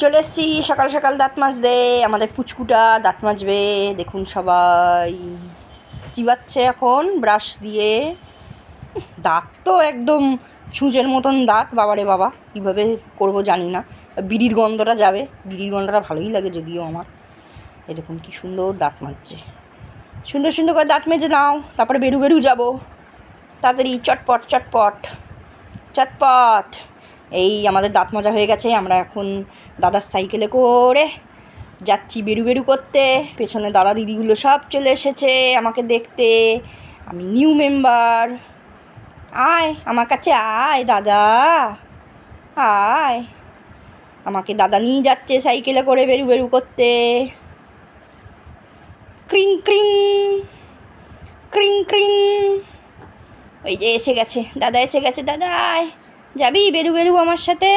চলে এসেছি সকাল সকাল দাঁত মাজতে। আমাদের পুচকুটা দাঁত মাজবে, দেখুন সবাই চিবাচ্ছে এখন ব্রাশ দিয়ে। দাঁত তো একদম ছুঁচের মতন দাঁত, বাবারে বাবা, কীভাবে করবো জানি না। বিড়ির গন্ধটা যাবে, বিড়ির গন্ধটা ভালোই লাগে যদিও আমার। এরকম কি সুন্দর দাঁত মাজছে, সুন্দর সুন্দর করে দাঁত মেজে নাও, তারপরে বেরু বেরু যাবো তাড়াতাড়ি, চটপট চটপট চটপট। এই আমাদের দাঁত মাজা হয়ে গেছে, আমরা এখন দাদার সাইকেলে করে যাচ্ছি বেরু বেরু করতে। পেছনে দাদা দিদিগুলো সব চলে এসেছে আমাকে দেখতে। আমি নিউ মেম্বার, আয় আমার কাছে আয় দাদা, আয়। আমাকে দাদা নিয়ে যাচ্ছে সাইকেলে করে বেরু বেরু করতে। ক্রিং ক্রিং ক্রিং ক্রিং। ওই যে এসে গেছে দাদা, এসে গেছে দাদা। যাবি বেরু বেরু আমার সাথে?